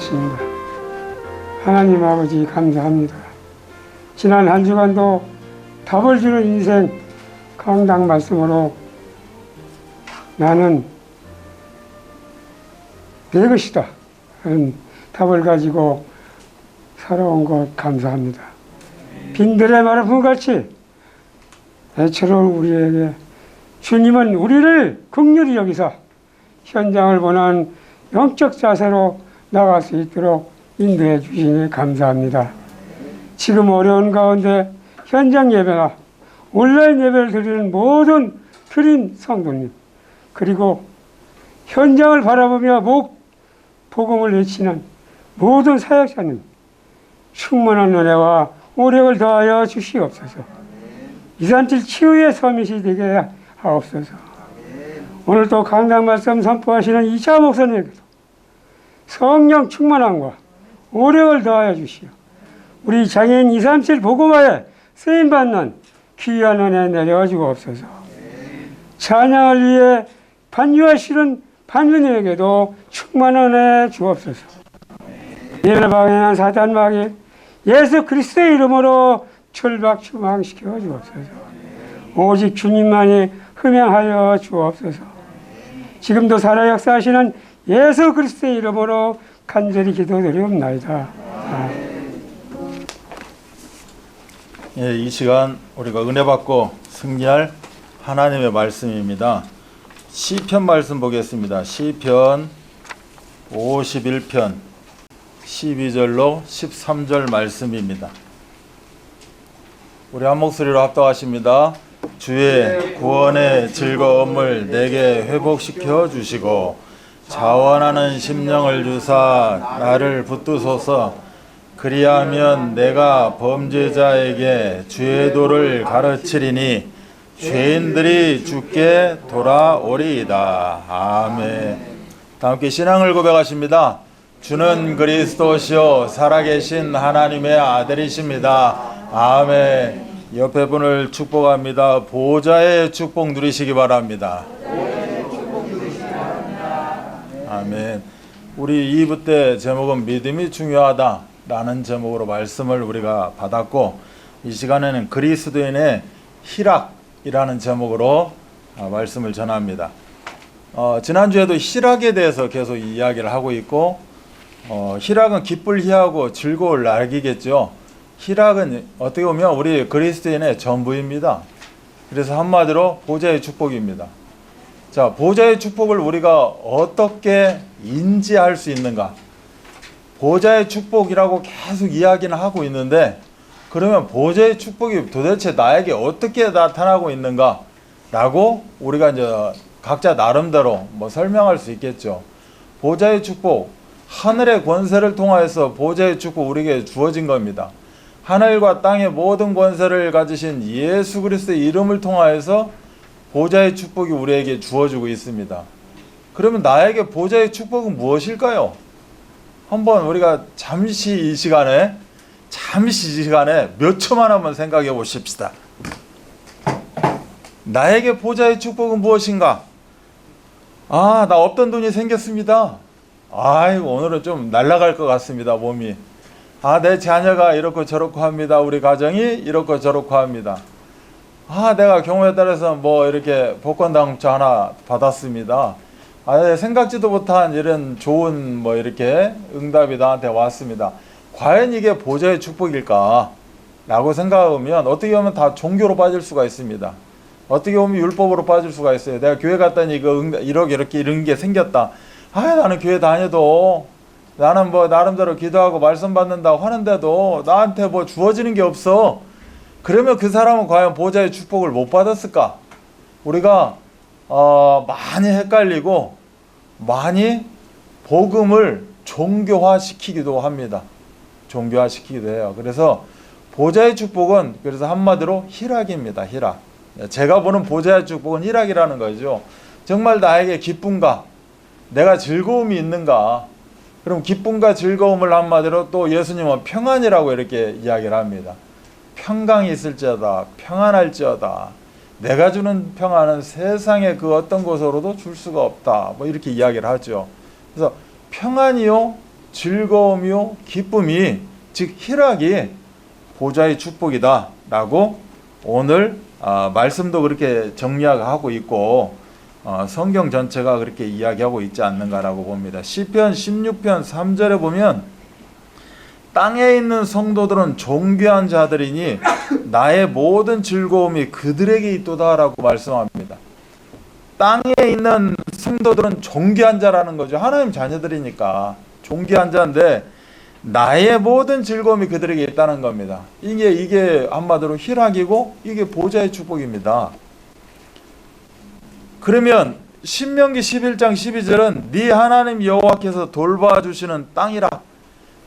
기도하겠습니다. 하나님 아버지 감사합니다. 지난 한 주간도 답을 주는 인생 강당 말씀으로 나는 내 것이다 하는 답을 가지고 살아온 것 감사합니다. 빈들의 마르품같이 애처로운 우리에게 주님은 우리를 긍휼히 여기사 현장을 보는 영적 자세로 나갈 수 있도록 인도해 주시니 감사합니다. 지금 어려운 가운데 현장 예배나 온라인 예배를 드리는 모든 드린 성도님, 그리고 현장을 바라보며 복음을 외치는 모든 사역자님, 충만한 은혜와 오력을 더하여 주시옵소서. 이산질 치유의 서밋이 되게 하옵소서. 오늘도 강단 말씀 선포하시는 이차 목사님에게도 성령 충만함과 오력을 더하여 주시오. 우리 장애인 237 복음화에 쓰임받는 귀한 은혜 내려 주옵소서. 찬양을 위해 반주하시는 반주님에게도 충만한 은혜 주옵소서. 이를 방해한 사단 마귀 예수 그리스도의 이름으로 철박추방시켜 주옵소서. 오직 주님만이 흠양하여 주옵소서. 지금도 살아 역사하시는 예수 그리스도의 이름으로 간절히 기도드리옵나이다. 예, 이 시간 우리가 은혜 받고 승리할 하나님의 말씀입니다. 시편 말씀 보겠습니다. 시편 51편 12절로 13절 말씀입니다. 우리 한 목소리로 합독하십니다. 주의 구원의 즐거움을 내게 회복시켜 주시고 자원하는 심령을 주사 나를 붙드소서. 그리하면 내가 범죄자에게 주의 도를 가르치리니 죄인들이 주께 돌아오리이다. 아멘. 다음께 신앙을 고백하십니다. 주는 그리스도시요 살아계신 하나님의 아들이십니다. 아멘. 옆에 분을 축복합니다. 보좌의 축복 누리시기 바랍니다. 아멘. 우리 2부 때 제목은 믿음이 중요하다 라는 제목으로 말씀을 우리가 받았고, 이 시간에는 그리스도인의 희락이라는 제목으로 말씀을 전합니다. 지난주에도 희락에 대해서 계속 이야기를 하고 있고, 희락은 기쁠 희하고 즐거울 낙이겠죠. 희락은 어떻게 보면 우리 그리스도인의 전부입니다. 그래서 한마디로 보좌의 축복입니다. 자, 보좌의 축복을 우리가 어떻게 인지할 수 있는가? 보좌의 축복이라고 계속 이야기는 하고 있는데, 그러면 보좌의 축복이 도대체 나에게 어떻게 나타나고 있는가? 라고 우리가 이제 각자 나름대로 설명할 수 있겠죠. 보좌의 축복, 하늘의 권세를 통하여서 보좌의 축복 우리에게 주어진 겁니다. 하늘과 땅의 모든 권세를 가지신 예수 그리스도의 이름을 통하여서 보좌의 축복이 우리에게 주어지고 있습니다. 그러면 나에게 보좌의 축복은 무엇일까요? 한번 우리가 잠시 이 시간에 몇 초만 한번 생각해 보십시다. 나에게 보좌의 축복은 무엇인가? 나 없던 돈이 생겼습니다. 아이고, 오늘은 좀 날아갈 것 같습니다, 몸이. 내 자녀가 이렇고 저렇고 합니다. 우리 가정이 이렇고 저렇고 합니다. 내가 경우에 따라서 이렇게 복권당첨 하나 받았습니다. 생각지도 못한 이런 좋은 이렇게 응답이 나한테 왔습니다. 과연 이게 보좌의 축복일까? 라고 생각하면 어떻게 보면 다 종교로 빠질 수가 있습니다. 어떻게 보면 율법으로 빠질 수가 있어요. 내가 교회 갔더니 이렇게 이런 게 생겼다. 나는 교회 다녀도 나는 나름대로 기도하고 말씀 받는다고 하는데도 나한테 주어지는 게 없어. 그러면 그 사람은 과연 보좌의 축복을 못 받았을까? 우리가 많이 헷갈리고 많이 복음을 종교화시키기도 합니다. 종교화시키기도 해요. 그래서 보좌의 축복은 그래서 한마디로 희락입니다. 희락. 제가 보는 보좌의 축복은 희락이라는 거죠. 정말 나에게 기쁨과 내가 즐거움이 있는가? 그럼 기쁨과 즐거움을 한마디로 또 예수님은 평안이라고 이렇게 이야기를 합니다. 평강이 있을지어다, 평안할지어다. 내가 주는 평안은 세상의 그 어떤 곳으로도 줄 수가 없다. 이렇게 이야기를 하죠. 그래서 평안이요, 즐거움이요 기쁨이 즉 희락이 보좌의 축복이다 라고 오늘 말씀도 그렇게 정리하고 있고 성경 전체가 그렇게 이야기하고 있지 않는가라고 봅니다. 시편 16편 3절에 보면 땅에 있는 성도들은 존귀한 자들이니 나의 모든 즐거움이 그들에게 있도다라고 말씀합니다. 땅에 있는 성도들은 존귀한 자라는 거죠. 하나님 자녀들이니까 존귀한 자인데 나의 모든 즐거움이 그들에게 있다는 겁니다. 이게 한마디로 희락이고 이게 보좌의 축복입니다. 그러면 신명기 11장 12절은 네 하나님 여호와께서 돌봐주시는 땅이라.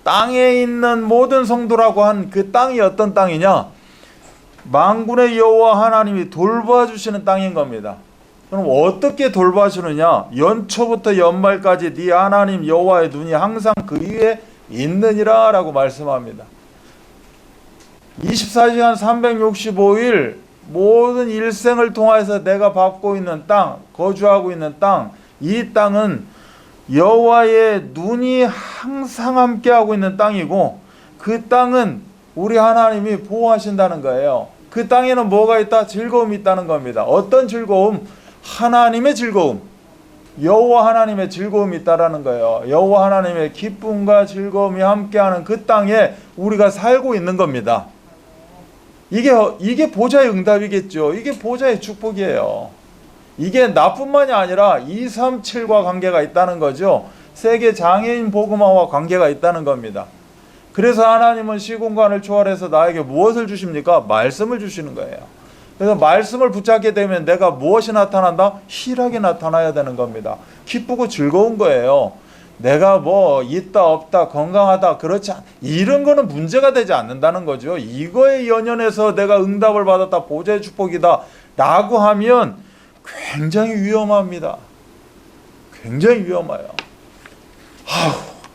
땅에 있는 모든 성도라고 한 그 땅이 어떤 땅이냐? 만군의 여호와 하나님이 돌봐주시는 땅인 겁니다. 그럼 어떻게 돌봐주느냐? 연초부터 연말까지 네 하나님 여호와의 눈이 항상 그 위에 있느니라 라고 말씀합니다. 24시간 365일 모든 일생을 통해서 내가 밟고 있는 땅, 거주하고 있는 땅, 이 땅은 여호와의 눈이 항상 함께하고 있는 땅이고 그 땅은 우리 하나님이 보호하신다는 거예요. 그 땅에는 뭐가 있다? 즐거움이 있다는 겁니다. 어떤 즐거움? 하나님의 즐거움. 여호와 하나님의 즐거움이 있다라는 거예요. 여호와 하나님의 기쁨과 즐거움이 함께하는 그 땅에 우리가 살고 있는 겁니다. 이게 보좌의 응답이겠죠. 이게 보좌의 축복이에요. 이게 나뿐만이 아니라 237과 관계가 있다는 거죠. 세계 장애인 복음화와 관계가 있다는 겁니다. 그래서 하나님은 시공간을 초월해서 나에게 무엇을 주십니까? 말씀을 주시는 거예요. 그래서 말씀을 붙잡게 되면 내가 무엇이 나타난다? 희락이 나타나야 되는 겁니다. 기쁘고 즐거운 거예요. 내가 뭐 있다 없다 건강하다 그렇지 이런 거는 문제가 되지 않는다는 거죠. 이거에 연연해서 내가 응답을 받았다 보좌의 축복이다 라고 하면 굉장히 위험합니다. 굉장히 위험해요.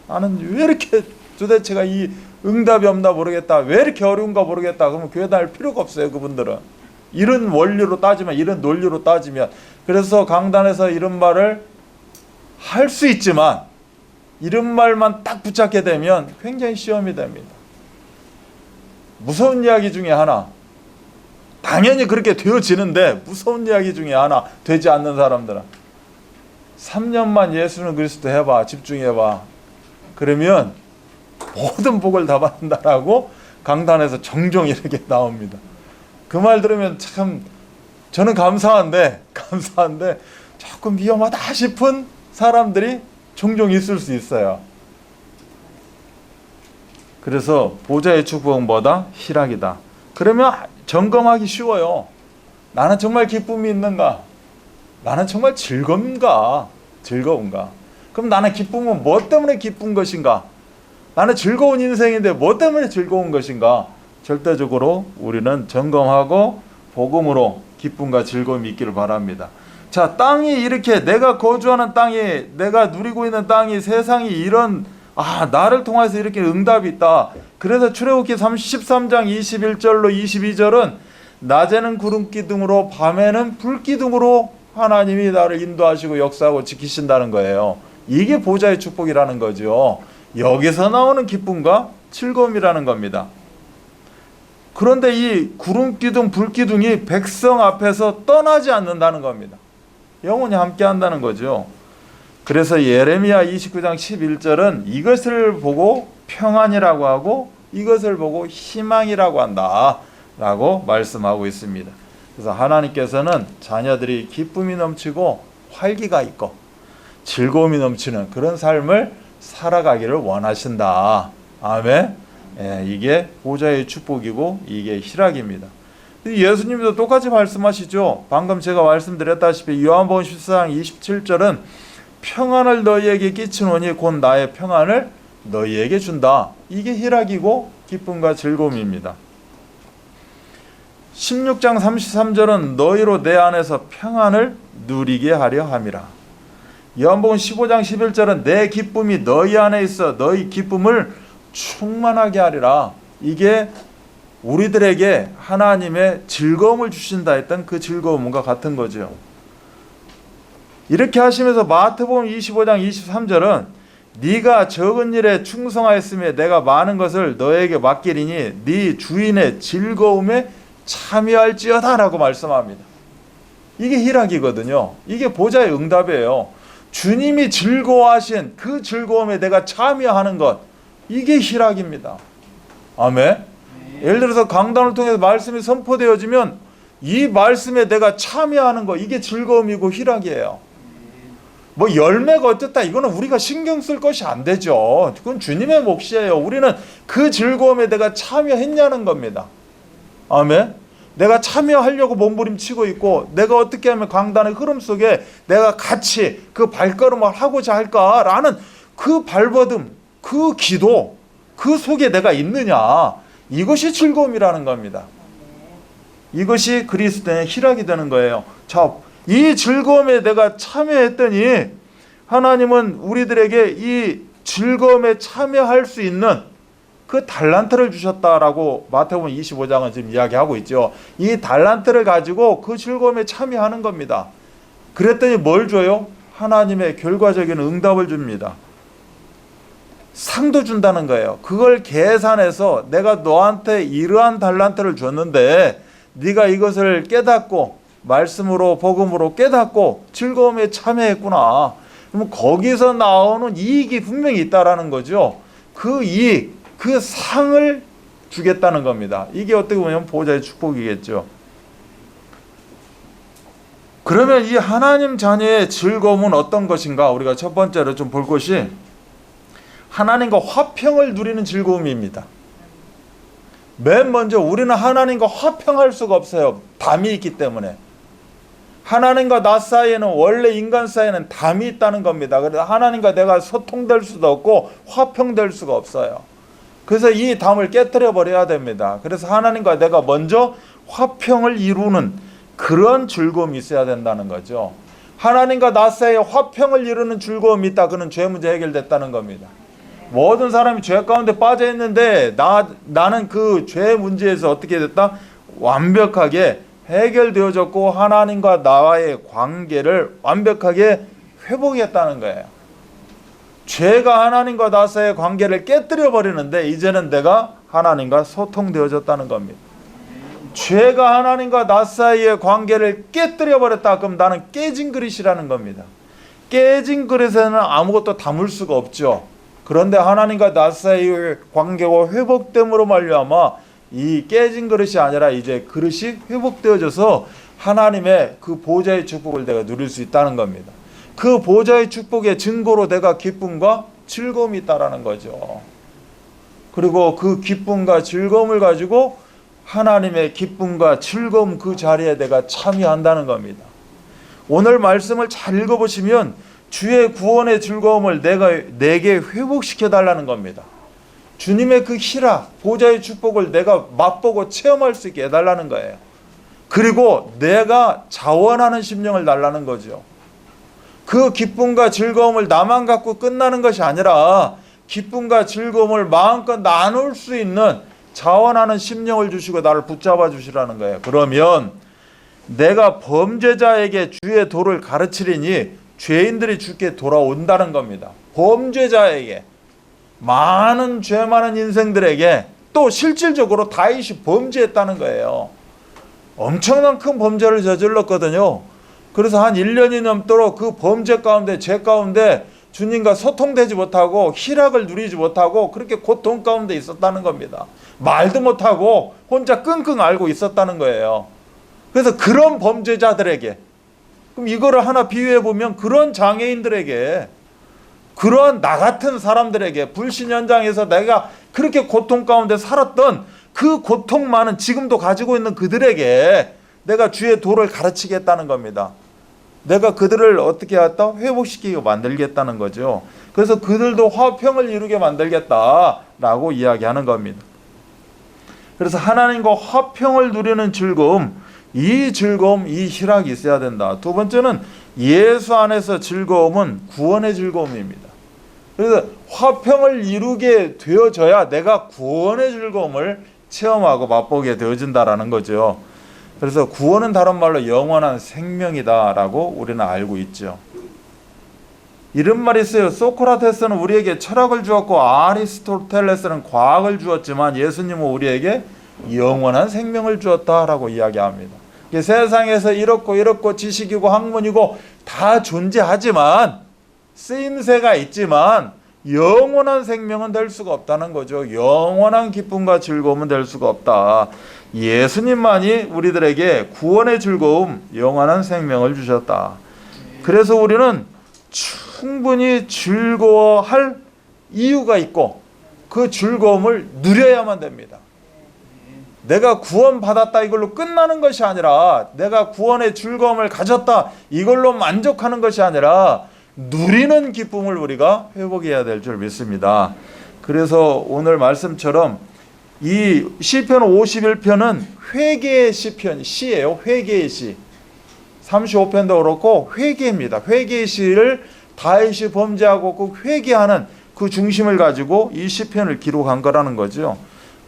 나는 왜 이렇게 도대체가 이 응답이 없나 모르겠다. 왜 이렇게 어려운가 모르겠다. 그러면 교회 다닐 필요가 없어요. 그분들은. 이런 원리로 따지면 이런 논리로 따지면 그래서 강단에서 이런 말을 할 수 있지만 이런 말만 딱 붙잡게 되면 굉장히 시험이 됩니다. 무서운 이야기 중에 하나 당연히 그렇게 되어지는데 무서운 이야기 중에 하나 되지 않는 사람들은 3년만 예수는 그리스도 해봐 집중해봐 그러면 모든 복을 다 받는다라고 강단에서 종종 이렇게 나옵니다. 그 말 들으면 참 저는 감사한데 조금 위험하다 싶은 사람들이 종종 있을 수 있어요. 그래서 보좌의 축복은 뭐다? 희락이다. 그러면 점검하기 쉬워요. 나는 정말 기쁨이 있는가? 나는 정말 즐거운가? 그럼 나는 기쁨은 뭐 때문에 기쁜 것인가? 나는 즐거운 인생인데 뭐 때문에 즐거운 것인가? 절대적으로 우리는 점검하고 복음으로 기쁨과 즐거움이 있기를 바랍니다. 자, 땅이 이렇게 내가 거주하는 땅이 내가 누리고 있는 땅이 세상이 이런 나를 통해서 이렇게 응답이 있다. 그래서 출애굽기 13장 21절로 22절은 낮에는 구름기둥으로 밤에는 불기둥으로 하나님이 나를 인도하시고 역사하고 지키신다는 거예요. 이게 보좌의 축복이라는 거죠. 여기서 나오는 기쁨과 즐거움이라는 겁니다. 그런데 이 구름기둥 불기둥이 백성 앞에서 떠나지 않는다는 겁니다. 영원히 함께 한다는 거죠. 그래서 예레미야 29장 11절은 이것을 보고 평안이라고 하고 이것을 보고 희망이라고 한다 라고 말씀하고 있습니다. 그래서 하나님께서는 자녀들이 기쁨이 넘치고 활기가 있고 즐거움이 넘치는 그런 삶을 살아가기를 원하신다. 아멘. 이게 보좌의 축복이고 이게 희락입니다. 예수님도 똑같이 말씀하시죠. 방금 제가 말씀드렸다시피 요한복음 14장 27절은 평안을 너희에게 끼치노니 곧 나의 평안을 너희에게 준다. 이게 희락이고 기쁨과 즐거움입니다. 16장 33절은 너희로 내 안에서 평안을 누리게 하려 함이라. 요한복음 15장 11절은 내 기쁨이 너희 안에 있어 너희 기쁨을 충만하게 하리라. 이게 우리들에게 하나님의 즐거움을 주신다 했던 그 즐거움과 같은 거죠. 이렇게 하시면서 마태복음 25장 23절은 네가 적은 일에 충성하였으며 내가 많은 것을 너에게 맡기리니 네 주인의 즐거움에 참여할지어다 라고 말씀합니다. 이게 희락이거든요. 이게 보좌의 응답이에요. 주님이 즐거워하신 그 즐거움에 내가 참여하는 것, 이게 희락입니다. 아멘. 예를 들어서 강단을 통해서 말씀이 선포되어지면 이 말씀에 내가 참여하는 거, 이게 즐거움이고 희락이에요. 뭐 열매가 어떻다, 이거는 우리가 신경 쓸 것이 안 되죠. 그건 주님의 몫이에요. 우리는 그 즐거움에 내가 참여했냐는 겁니다. 아멘. 내가 참여하려고 몸부림치고 있고, 내가 어떻게 하면 강단의 흐름 속에 내가 같이 그 발걸음을 하고자 할까라는 그 발버둥, 그 기도, 그 속에 내가 있느냐, 이것이 즐거움이라는 겁니다. 이것이 그리스도의 희락이 되는 거예요. 자, 이 즐거움에 내가 참여했더니 하나님은 우리들에게 이 즐거움에 참여할 수 있는 그 달란트를 주셨다라고 마태복음 25장은 지금 이야기하고 있죠. 이 달란트를 가지고 그 즐거움에 참여하는 겁니다. 그랬더니 뭘 줘요? 하나님의 결과적인 응답을 줍니다. 상도 준다는 거예요. 그걸 계산해서 내가 너한테 이러한 달란트를 줬는데 네가 이것을 깨닫고 말씀으로 복음으로 깨닫고 즐거움에 참여했구나. 그럼 거기서 나오는 이익이 분명히 있다라는 거죠. 그 이익, 그 상을 주겠다는 겁니다. 이게 어떻게 보면 보좌의 축복이겠죠. 그러면 이 하나님 자녀의 즐거움은 어떤 것인가? 우리가 첫 번째로 좀 볼 것이 하나님과 화평을 누리는 즐거움입니다. 맨 먼저 우리는 하나님과 화평할 수가 없어요. 담이 있기 때문에. 하나님과 나 사이에는, 원래 인간 사이에는 담이 있다는 겁니다. 그래서 하나님과 내가 소통될 수도 없고 화평될 수가 없어요. 그래서 이 담을 깨뜨려 버려야 됩니다. 그래서 하나님과 내가 먼저 화평을 이루는 그런 즐거움이 있어야 된다는 거죠. 하나님과 나 사이에 화평을 이루는 즐거움이 있다. 그는 죄 문제 해결됐다는 겁니다. 모든 사람이 죄 가운데 빠져 있는데 나는 그 죄 문제에서 어떻게 됐다? 완벽하게 해결되어졌고 하나님과 나와의 관계를 완벽하게 회복했다는 거예요. 죄가 하나님과 나 사이의 관계를 깨뜨려 버리는데 이제는 내가 하나님과 소통되어졌다는 겁니다. 죄가 하나님과 나 사이의 관계를 깨뜨려 버렸다. 그럼 나는 깨진 그릇이라는 겁니다. 깨진 그릇에는 아무것도 담을 수가 없죠. 그런데 하나님과 나 사이의 관계가 회복됨으로 말미암아 이 깨진 그릇이 아니라 이제 그릇이 회복되어져서 하나님의 그 보좌의 축복을 내가 누릴 수 있다는 겁니다. 그 보좌의 축복의 증거로 내가 기쁨과 즐거움이 있다라는 거죠. 그리고 그 기쁨과 즐거움을 가지고 하나님의 기쁨과 즐거움 그 자리에 내가 참여한다는 겁니다. 오늘 말씀을 잘 읽어보시면 주의 구원의 즐거움을 내게 회복시켜 달라는 겁니다. 주님의 그 희락, 보좌의 축복을 내가 맛보고 체험할 수 있게 해달라는 거예요. 그리고 내가 자원하는 심령을 달라는 거죠. 그 기쁨과 즐거움을 나만 갖고 끝나는 것이 아니라 기쁨과 즐거움을 마음껏 나눌 수 있는 자원하는 심령을 주시고 나를 붙잡아 주시라는 거예요. 그러면 내가 범죄자에게 주의 도를 가르치리니 죄인들이 주께 돌아온다는 겁니다. 범죄자에게, 많은 죄 많은 인생들에게, 또 실질적으로 다윗이 범죄했다는 거예요. 엄청난 큰 범죄를 저질렀거든요. 그래서 한 1년이 넘도록 그 범죄 가운데, 죄 가운데 주님과 소통되지 못하고 희락을 누리지 못하고 그렇게 고통 가운데 있었다는 겁니다. 말도 못하고 혼자 끙끙 앓고 있었다는 거예요. 그래서 그런 범죄자들에게, 그럼 이거를 하나 비유해 보면 그런 장애인들에게, 그런 나 같은 사람들에게, 불신 현장에서 내가 그렇게 고통 가운데 살았던 그 고통만은 지금도 가지고 있는 그들에게 내가 주의 도를 가르치겠다는 겁니다. 내가 그들을 어떻게 했다? 회복시키고 만들겠다는 거죠. 그래서 그들도 화평을 이루게 만들겠다라고 이야기하는 겁니다. 그래서 하나님과 화평을 누리는 즐거움, 이 즐거움, 이 희락이 있어야 된다. 두 번째는 예수 안에서 즐거움은 구원의 즐거움입니다. 그래서 화평을 이루게 되어져야 내가 구원의 즐거움을 체험하고 맛보게 되어진다라는 거죠. 그래서 구원은 다른 말로 영원한 생명이다라고 우리는 알고 있죠. 이런 말이 있어요. 소크라테스는 우리에게 철학을 주었고 아리스토텔레스는 과학을 주었지만 예수님은 우리에게 영원한 생명을 주었다라고 이야기합니다. 세상에서 이렇고 지식이고 학문이고 다 존재하지만 쓰임새가 있지만 영원한 생명은 될 수가 없다는 거죠. 영원한 기쁨과 즐거움은 될 수가 없다. 예수님만이 우리들에게 구원의 즐거움, 영원한 생명을 주셨다. 그래서 우리는 충분히 즐거워할 이유가 있고 그 즐거움을 누려야만 됩니다. 내가 구원받았다 이걸로 끝나는 것이 아니라 내가 구원의 즐거움을 가졌다 이걸로 만족하는 것이 아니라 누리는 기쁨을 우리가 회복해야 될 줄 믿습니다. 그래서 오늘 말씀처럼 이 시편 51편은 회개의 시예요. 회개의 시. 35편도 그렇고 회개입니다. 회개의 시를 다윗이 범죄하고 그 회개하는 그 중심을 가지고 이 시편을 기록한 거라는 거죠.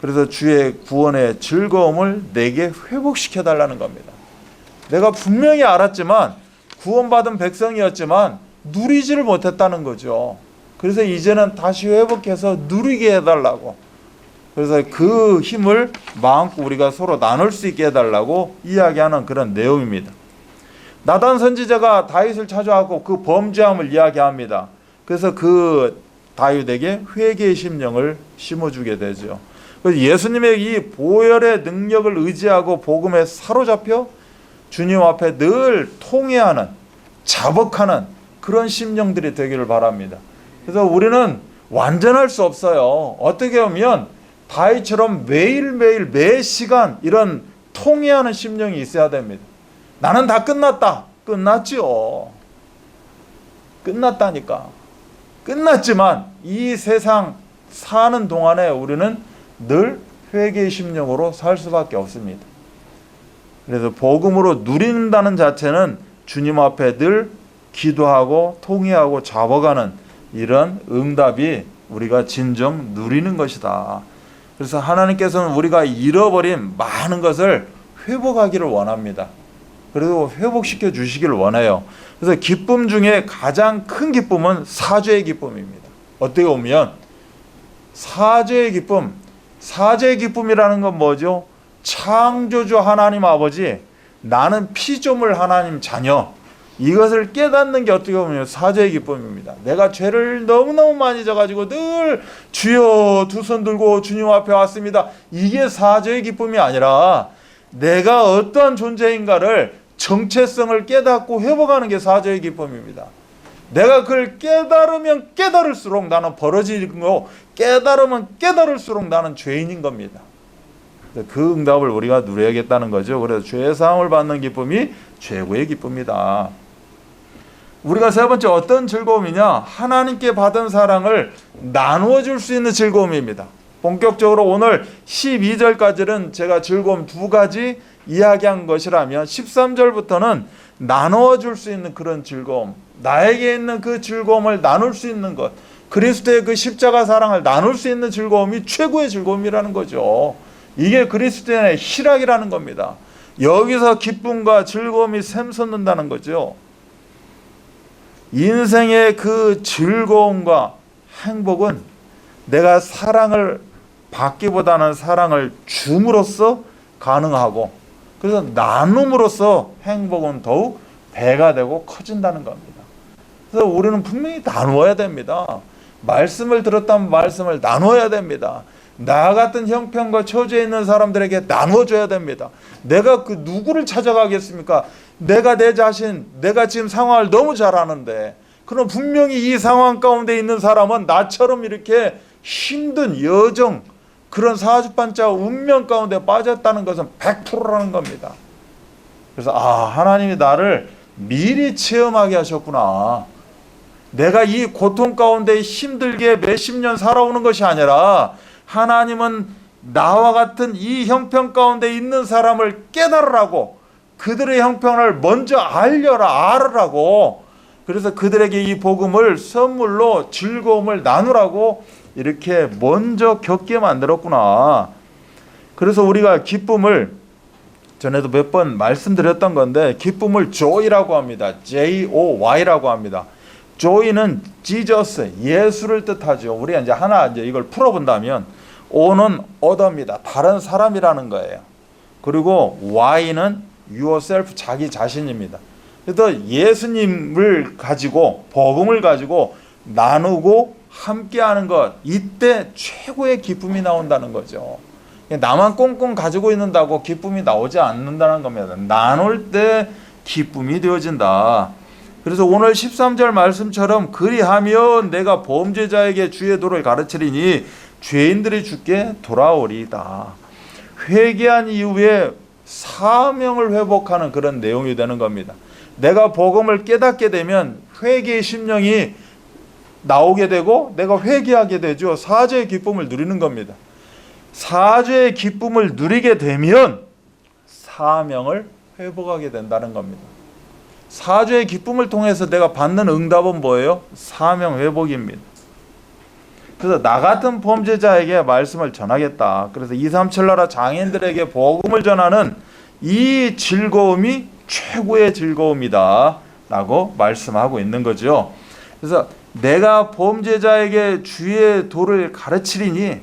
그래서 주의 구원의 즐거움을 내게 회복시켜 달라는 겁니다. 내가 분명히 알았지만 구원받은 백성이었지만 누리지를 못했다는 거죠. 그래서 이제는 다시 회복해서 누리게 해달라고. 그래서 그 힘을 마음껏 우리가 서로 나눌 수 있게 해달라고 이야기하는 그런 내용입니다. 나단 선지자가 다윗을 찾아왔고 그 범죄함을 이야기합니다. 그래서 그 다윗에게 회개의 심령을 심어주게 되죠. 그래서 예수님의 이 보혈의 능력을 의지하고 복음에 사로잡혀 주님 앞에 늘 통회하는, 자복하는 그런 심령들이 되기를 바랍니다. 그래서 우리는 완전할 수 없어요. 어떻게 보면 다윗처럼 매일매일 매 시간 이런 통회하는 심령이 있어야 됩니다. 나는 다 끝났다. 끝났지요. 끝났다니까. 끝났지만 이 세상 사는 동안에 우리는 늘 회개의 심령으로 살 수밖에 없습니다. 그래서 복음으로 누린다는 자체는 주님 앞에 늘 기도하고 통회하고 잡아가는 이런 응답이 우리가 진정 누리는 것이다. 그래서 하나님께서는 우리가 잃어버린 많은 것을 회복하기를 원합니다. 그리고 회복시켜 주시기를 원해요. 그래서 기쁨 중에 가장 큰 기쁨은 사죄의 기쁨입니다. 어떻게 보면 사죄의 기쁨이라는 건 뭐죠? 창조주 하나님 아버지, 나는 피조물 하나님 자녀, 이것을 깨닫는 게 어떻게 보면 사죄의 기쁨입니다. 내가 죄를 너무너무 많이 져가지고 늘 주여 두 손 들고 주님 앞에 왔습니다. 이게 사죄의 기쁨이 아니라 내가 어떠한 존재인가를 정체성을 깨닫고 회복하는 게 사죄의 기쁨입니다. 내가 그걸 깨달으면 깨달을수록 나는 벌어지는 거고 깨달으면 깨달을수록 나는 죄인인 겁니다. 그 응답을 우리가 누려야겠다는 거죠. 그래서 죄사함을 받는 기쁨이 최고의 기쁨이다. 우리가 세 번째 어떤 즐거움이냐? 하나님께 받은 사랑을 나누어 줄 수 있는 즐거움입니다. 본격적으로 오늘 12절까지는 제가 즐거움 두 가지 이야기한 것이라면 13절부터는 나누어 줄 수 있는 그런 즐거움, 나에게 있는 그 즐거움을 나눌 수 있는 것, 그리스도의 그 십자가 사랑을 나눌 수 있는 즐거움이 최고의 즐거움이라는 거죠. 이게 그리스도인의 희락이라는 겁니다. 여기서 기쁨과 즐거움이 샘솟는다는 거죠. 인생의 그 즐거움과 행복은 내가 사랑을 받기보다는 사랑을 줌으로써 가능하고, 그래서 나눔으로써 행복은 더욱 배가 되고 커진다는 겁니다. 그래서 우리는 분명히 나누어야 됩니다. 말씀을 들었다면 말씀을 나누어야 됩니다. 나 같은 형편과 처지에 있는 사람들에게 나누어줘야 됩니다. 내가 그 누구를 찾아가겠습니까? 내가 내 자신, 내가 지금 상황을 너무 잘 아는데, 그럼 분명히 이 상황 가운데 있는 사람은 나처럼 이렇게 힘든 여정, 그런 사주반자 운명 가운데 빠졌다는 것은 100%라는 겁니다. 그래서 하나님이 나를 미리 체험하게 하셨구나. 내가 이 고통 가운데 힘들게 몇십 년 살아오는 것이 아니라 하나님은 나와 같은 이 형편 가운데 있는 사람을 깨달으라고, 그들의 형편을 먼저 알아라고, 그래서 그들에게 이 복음을 선물로 즐거움을 나누라고 이렇게 먼저 겪게 만들었구나. 그래서 우리가 기쁨을 전에도 몇 번 말씀드렸던 건데, 기쁨을 joy라고 합니다. Joy라고 합니다. joy는 Jesus, 예수를 뜻하죠. 우리가 이제 하나 이제 이걸 풀어본다면 O는 other입니다. 다른 사람이라는 거예요. 그리고 Y는 yourself, 자기 자신입니다. 그래서 예수님을 가지고 복음을 가지고 나누고 함께하는 것, 이때 최고의 기쁨이 나온다는 거죠. 나만 꽁꽁 가지고 있는다고 기쁨이 나오지 않는다는 겁니다. 나눌 때 기쁨이 되어진다. 그래서 오늘 13절 말씀처럼 그리하면 내가 범죄자에게 주의 도를 가르치리니 죄인들이 주께 돌아오리이다. 회개한 이후에 사명을 회복하는 그런 내용이 되는 겁니다. 내가 복음을 깨닫게 되면 회개의 심령이 나오게 되고 내가 회개하게 되죠. 사죄의 기쁨을 누리는 겁니다. 사죄의 기쁨을 누리게 되면 사명을 회복하게 된다는 겁니다. 사죄의 기쁨을 통해서 내가 받는 응답은 뭐예요? 사명 회복입니다. 그래서 나 같은 범죄자에게 말씀을 전하겠다. 그래서 237 나라 장인들에게 복음을 전하는 이 즐거움이 최고의 즐거움이다 라고 말씀하고 있는 거죠. 그래서 내가 범죄자에게 주의 도를 가르치리니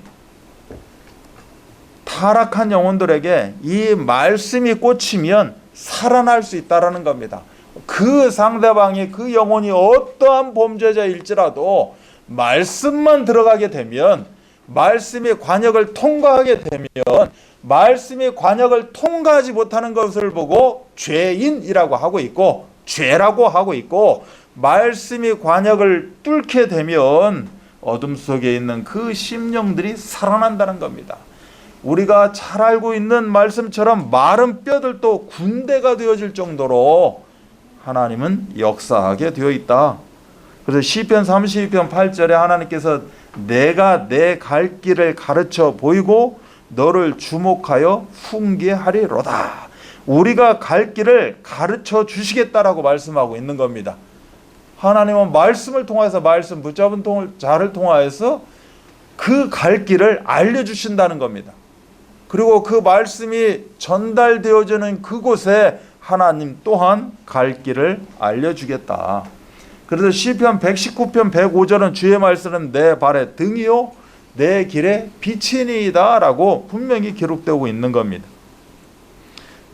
타락한 영혼들에게 이 말씀이 꽂히면 살아날 수 있다라는 겁니다. 그 상대방이, 그 영혼이 어떠한 범죄자일지라도 말씀만 들어가게 되면, 말씀의 관역을 통과하게 되면, 말씀의 관역을 통과하지 못하는 것을 보고 죄인이라고 하고 있고 죄라고 하고 있고, 말씀의 관역을 뚫게 되면 어둠 속에 있는 그 심령들이 살아난다는 겁니다. 우리가 잘 알고 있는 말씀처럼 마른 뼈들도 군대가 되어질 정도로 하나님은 역사하게 되어 있다. 그래서 시편 32편 8절에 하나님께서 내가 내 갈 길을 가르쳐 보이고 너를 주목하여 훈계하리로다. 우리가 갈 길을 가르쳐 주시겠다라고 말씀하고 있는 겁니다. 하나님은 말씀을 통해서, 말씀 붙잡은 자를 통하여서 그 갈 길을 알려주신다는 겁니다. 그리고 그 말씀이 전달되어지는 그곳에 하나님 또한 갈 길을 알려주겠다. 그래서 시편 119편 105절은 주의 말씀은 내 발의 등이요 내 길의 빛이니이다 라고 분명히 기록되고 있는 겁니다.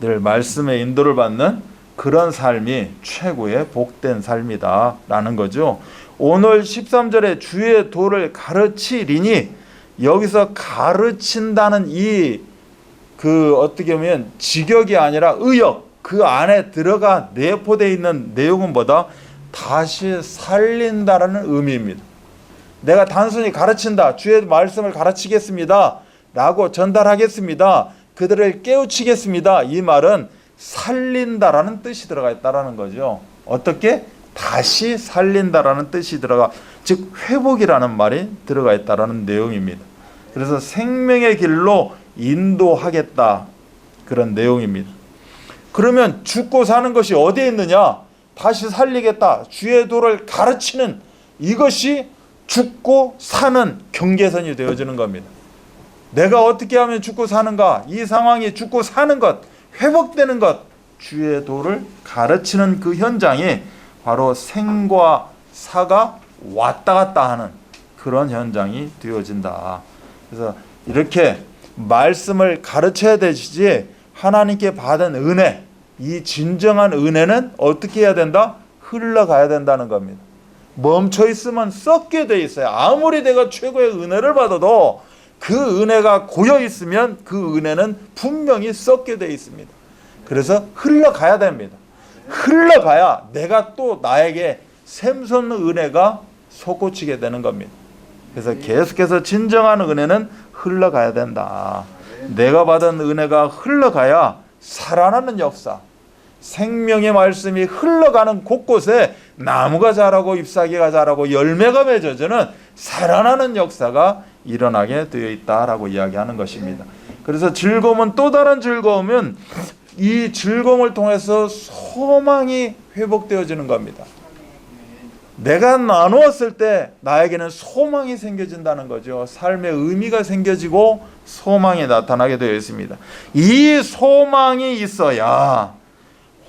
늘 말씀의 인도를 받는 그런 삶이 최고의 복된 삶이다 라는 거죠. 오늘 13절에 주의 도를 가르치리니, 여기서 가르친다는 어떻게 보면 직역이 아니라 의역, 그 안에 들어가 내포되어 있는 내용은 뭐다? 다시 살린다라는 의미입니다. 내가 단순히 가르친다, 주의 말씀을 가르치겠습니다 라고 전달하겠습니다, 그들을 깨우치겠습니다, 이 말은 살린다라는 뜻이 들어가 있다라는 거죠. 어떻게? 다시 살린다라는 뜻이 들어가, 즉 회복이라는 말이 들어가 있다라는 내용입니다. 그래서 생명의 길로 인도하겠다, 그런 내용입니다. 그러면 죽고 사는 것이 어디에 있느냐? 다시 살리겠다, 주의 도를 가르치는 이것이 죽고 사는 경계선이 되어지는 겁니다. 내가 어떻게 하면 죽고 사는가? 이 상황이 죽고 사는 것, 회복되는 것, 주의 도를 가르치는 그 현장이 바로 생과 사가 왔다 갔다 하는 그런 현장이 되어진다. 그래서 이렇게 말씀을 가르쳐야 되지, 하나님께 받은 은혜, 이 진정한 은혜는 어떻게 해야 된다? 흘러가야 된다는 겁니다. 멈춰 있으면 썩게 돼 있어요. 아무리 내가 최고의 은혜를 받아도 그 은혜가 고여 있으면 그 은혜는 분명히 썩게 돼 있습니다. 그래서 흘러가야 됩니다. 흘러가야 내가 또 나에게 샘솟는 은혜가 솟구치게 되는 겁니다. 그래서 계속해서 진정한 은혜는 흘러가야 된다. 내가 받은 은혜가 흘러가야 살아나는 역사, 생명의 말씀이 흘러가는 곳곳에 나무가 자라고 잎사귀가 자라고 열매가 맺어지는 살아나는 역사가 일어나게 되어 있다라고 이야기하는 것입니다. 그래서 즐거움은, 또 다른 즐거움은 이 즐거움을 통해서 소망이 회복되어지는 겁니다. 내가 나누었을 때 나에게는 소망이 생겨진다는 거죠. 삶의 의미가 생겨지고 소망이 나타나게 되어 있습니다. 이 소망이 있어야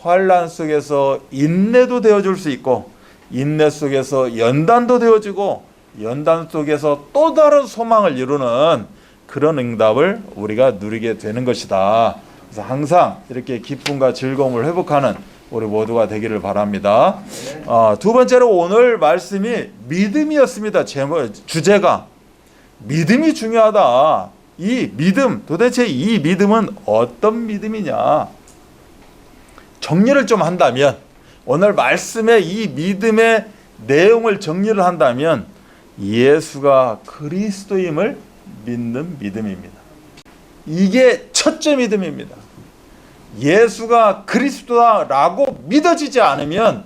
환난 속에서 인내도 되어줄 수 있고, 인내 속에서 연단도 되어지고 연단 속에서 또 다른 소망을 이루는 그런 응답을 우리가 누리게 되는 것이다. 그래서 항상 이렇게 기쁨과 즐거움을 회복하는 우리 모두가 되기를 바랍니다. 두 번째로 오늘 말씀이 믿음이었습니다. 주제가 믿음이 중요하다. 이 믿음, 도대체 이 믿음은 어떤 믿음이냐? 정리를 좀 한다면, 오늘 말씀의 이 믿음의 내용을 정리를 한다면 예수가 그리스도임을 믿는 믿음입니다. 이게 첫째 믿음입니다. 예수가 그리스도다라고 믿어지지 않으면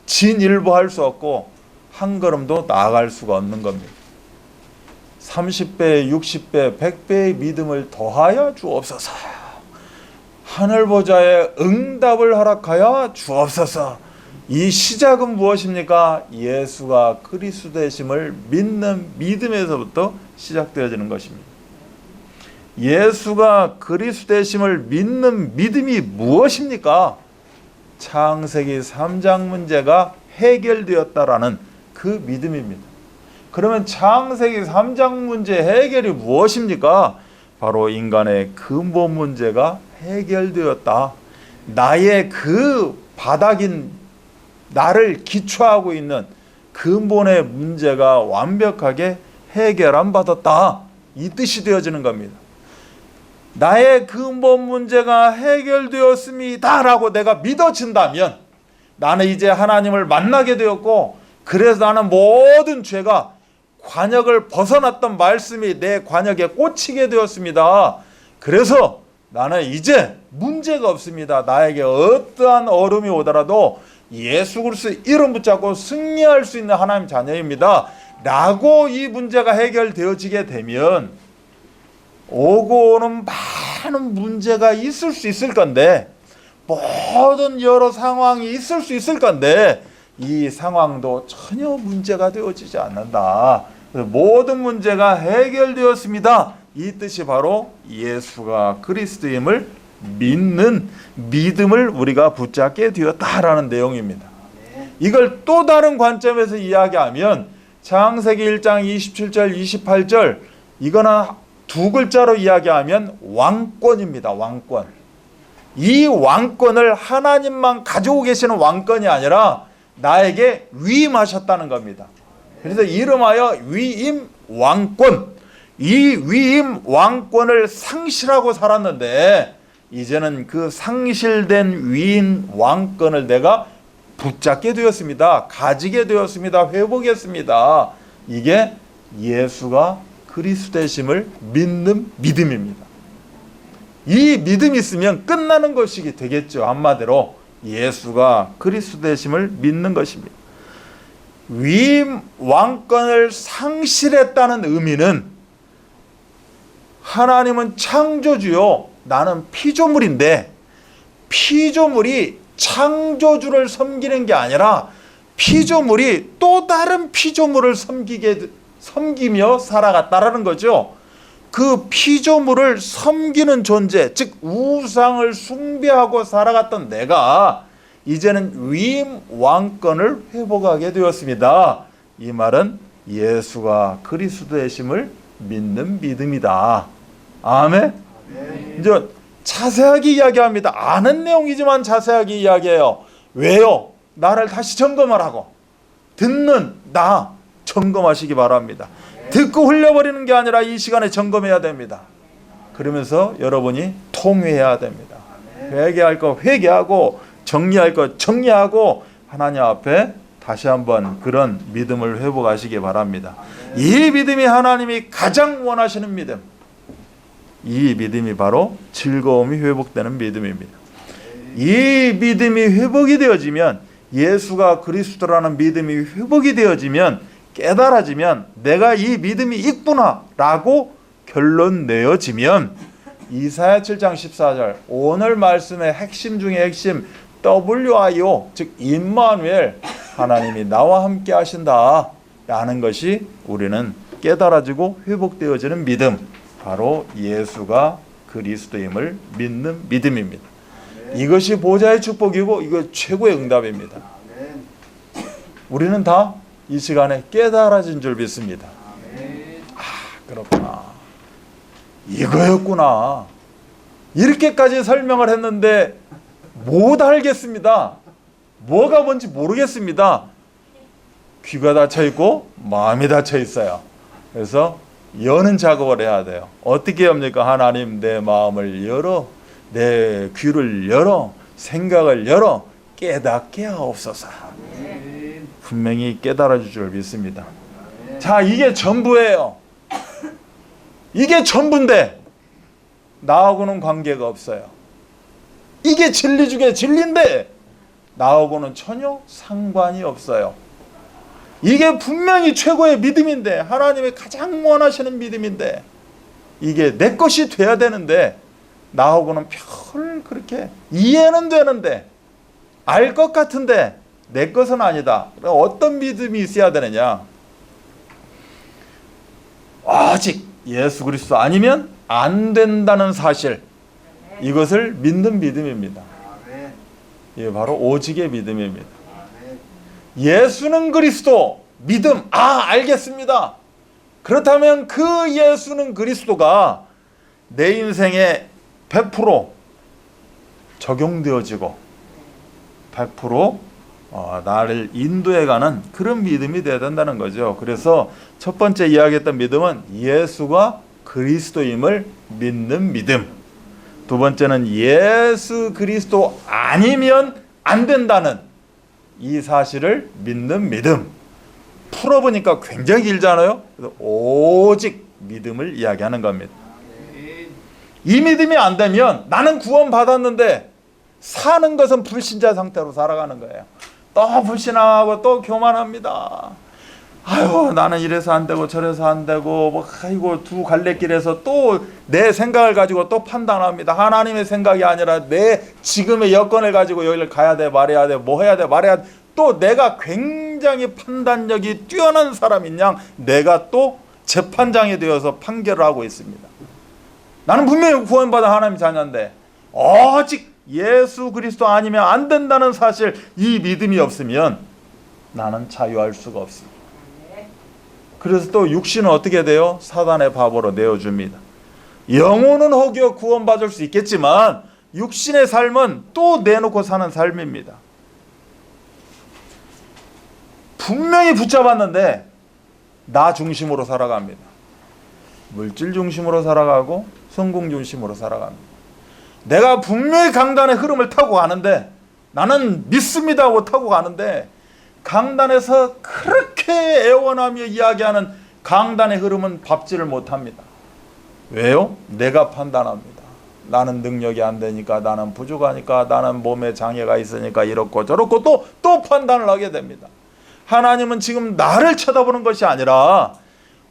진일보할 수 없고 한 걸음도 나아갈 수가 없는 겁니다. 30배, 60배, 100배의 믿음을 더하여 주옵소서. 하늘 보좌에 응답을 허락하여 주옵소서. 이 시작은 무엇입니까? 예수가 그리스도 되심을 믿는 믿음에서부터 시작되어지는 것입니다. 예수가 그리스도 되심을 믿는 믿음이 무엇입니까? 창세기 3장 문제가 해결되었다라는 그 믿음입니다. 그러면 창세기 3장 문제 해결이 무엇입니까? 바로 인간의 근본 문제가 해결되었다. 나의 그 바닥인 나를 기초하고 있는 근본의 문제가 완벽하게 해결안 받았다. 이 뜻이 되어지는 겁니다. 나의 근본 문제가 해결되었습니다 라고 내가 믿어진다면 나는 이제 하나님을 만나게 되었고, 그래서 나는 모든 죄가 관역을 벗어났던 말씀이 내 관역에 꽂히게 되었습니다. 그래서 나는 이제 문제가 없습니다. 나에게 어떠한 어려움이 오더라도 예수 그리스도 이름 붙잡고 승리할 수 있는 하나님 자녀입니다 라고 이 문제가 해결되어지게 되면 오고 오는 많은 문제가 있을 수 있을 건데, 모든 여러 상황이 있을 수 있을 건데 이 상황도 전혀 문제가 되어지지 않는다. 모든 문제가 해결되었습니다. 이 뜻이 바로 예수가 그리스도임을 믿는 믿음을 우리가 붙잡게 되었다라는 내용입니다. 이걸 또 다른 관점에서 이야기하면 창세기 1장 27절 28절 이거는 두 글자로 이야기하면 왕권입니다. 왕권. 이 왕권을 하나님만 가지고 계시는 왕권이 아니라 나에게 위임하셨다는 겁니다. 그래서 이름하여 위임 왕권. 이 위임 왕권을 상실하고 살았는데 이제는 그 상실된 위임 왕권을 내가 붙잡게 되었습니다. 가지게 되었습니다. 회복했습니다. 이게 예수가 그리스도 되심을 믿는 믿음입니다. 이 믿음이 있으면 끝나는 것이 되겠죠. 한마디로 예수가 그리스도 되심을 믿는 것입니다. 위임 왕권을 상실했다는 의미는 하나님은 창조주요, 나는 피조물인데 피조물이 창조주를 섬기는 게 아니라 피조물이 또 다른 피조물을 섬기며 살아갔다라는 거죠. 그 피조물을 섬기는 존재, 즉 우상을 숭배하고 살아갔던 내가 이제는 위임 왕권을 회복하게 되었습니다. 이 말은 예수가 그리스도 되심을 믿는 믿음이다. 아멘. 이제 자세하게 이야기합니다. 아는 내용이지만 자세하게 이야기해요. 왜요? 나를 다시 점검하라고. 듣는 나 점검하시기 바랍니다. 듣고 흘려버리는 게 아니라 이 시간에 점검해야 됩니다. 그러면서 여러분이 통회해야 됩니다. 회개할 거 회개하고 정리할 거 정리하고 하나님 앞에 다시 한번 그런 믿음을 회복하시기 바랍니다. 이 믿음이 하나님이 가장 원하시는 믿음. 이 믿음이 바로 즐거움이 회복되는 믿음입니다. 이 믿음이 회복이 되어지면, 예수가 그리스도라는 믿음이 회복이 되어지면, 깨달아지면 내가 이 믿음이 있구나라고 결론 내어지면 이사야 7장 14절 오늘 말씀의 핵심 중에 핵심 WIO 즉 임마누엘 하나님이 나와 함께 하신다 라는 것이 우리는 깨달아지고 회복되어지는 믿음, 바로 예수가 그리스도임을 믿는 믿음입니다. 이것이 보좌의 축복이고 이거 최고의 응답입니다. 우리는 다 이 시간에 깨달아진 줄 믿습니다. 그렇구나. 이거였구나. 이렇게까지 설명을 했는데 못 알겠습니다. 뭐가 뭔지 모르겠습니다. 귀가 닫혀 있고 마음이 닫혀 있어요. 그래서 여는 작업을 해야 돼요. 어떻게 합니까? 하나님, 내 마음을 열어, 내 귀를 열어, 생각을 열어 깨닫게 하옵소서. 분명히 깨달아 줄 줄 믿습니다. 자, 이게 전부예요. 이게 전부인데 나하고는 관계가 없어요. 이게 진리 중에 진리인데 나하고는 전혀 상관이 없어요. 이게 분명히 최고의 믿음인데, 하나님이 가장 원하시는 믿음인데, 이게 내 것이 돼야 되는데 나하고는 별 그렇게 이해는 되는데, 알 것 같은데 내 것은 아니다. 어떤 믿음이 있어야 되느냐? 오직 예수 그리스도 아니면 안 된다는 사실, 이것을 믿는 믿음입니다. 이게 바로 오직의 믿음입니다. 예수는 그리스도, 믿음, 알겠습니다. 그렇다면 그 예수는 그리스도가 내 인생에 100% 적용되어지고 100% 나를 인도해가는 그런 믿음이 되어야 된다는 거죠. 그래서 첫 번째 이야기했던 믿음은 예수가 그리스도임을 믿는 믿음. 두 번째는 예수 그리스도 아니면 안 된다는 이 사실을 믿는 믿음. 풀어보니까 굉장히 길잖아요. 그래서 오직 믿음을 이야기하는 겁니다. 이 믿음이 안 되면 나는 구원 받았는데 사는 것은 불신자 상태로 살아가는 거예요. 또 불신하고 또 교만합니다. 아유, 나는 이래서 안 되고 저래서 안 되고, 아이고, 두 갈래길에서 또 내 생각을 가지고 또 판단합니다. 하나님의 생각이 아니라 내 지금의 여건을 가지고 여기를 가야 돼, 말해야 돼, 뭐 해야 돼, 말해야 돼. 또 내가 굉장히 판단력이 뛰어난 사람인 양 내가 또 재판장이 되어서 판결을 하고 있습니다. 나는 분명히 구원받은 하나님의 자녀인데 오직 예수 그리스도 아니면 안 된다는 사실, 이 믿음이 없으면 나는 자유할 수가 없습니다. 그래서 또 육신은 어떻게 돼요? 사단의 밥으로 내어줍니다. 영혼은 혹여 구원받을 수 있겠지만 육신의 삶은 또 내놓고 사는 삶입니다. 분명히 붙잡았는데 나 중심으로 살아갑니다. 물질 중심으로 살아가고 성공 중심으로 살아갑니다. 내가 분명히 강단의 흐름을 타고 가는데, 나는 믿습니다 하고 타고 가는데, 강단에서 그렇게 애원하며 이야기하는 강단의 흐름은 밟지를 못합니다. 왜요? 내가 판단합니다. 나는 능력이 안 되니까, 나는 부족하니까, 나는 몸에 장애가 있으니까 이렇고 저렇고 또 판단을 하게 됩니다. 하나님은 지금 나를 쳐다보는 것이 아니라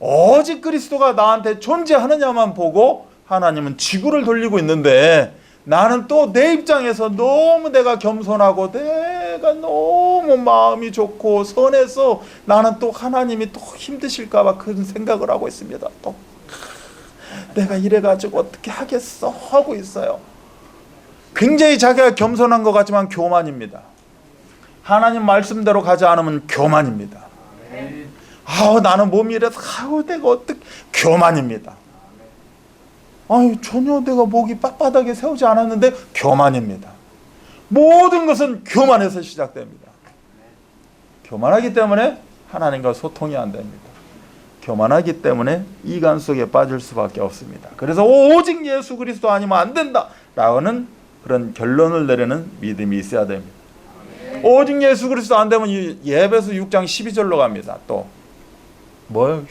오직 그리스도가 나한테 존재하느냐만 보고 하나님은 지구를 돌리고 있는데, 나는 또 내 입장에서 너무 내가 겸손하고 내가 너무 마음이 좋고 선해서 나는 또 하나님이 또 힘드실까 봐 그런 생각을 하고 있습니다. 또 내가 이래가지고 어떻게 하겠어 하고 있어요. 굉장히 자기가 겸손한 것 같지만 교만입니다. 하나님 말씀대로 가지 않으면 교만입니다. 나는 몸이 이래서 내가 어떻게, 교만입니다. 전혀 내가 목이 빳빳하게 세우지 않았는데, 교만입니다. 모든 것은 교만에서 시작됩니다. 교만하기 때문에 하나님과 소통이 안 됩니다. 교만하기 때문에 이간 속에 빠질 수밖에 없습니다. 그래서 오직 예수 그리스도 아니면 안 된다 라는 그런 결론을 내리는 믿음이 있어야 됩니다. 오직 예수 그리스도 안 되면 예배서 6장 12절로 갑니다. 또 뭐요?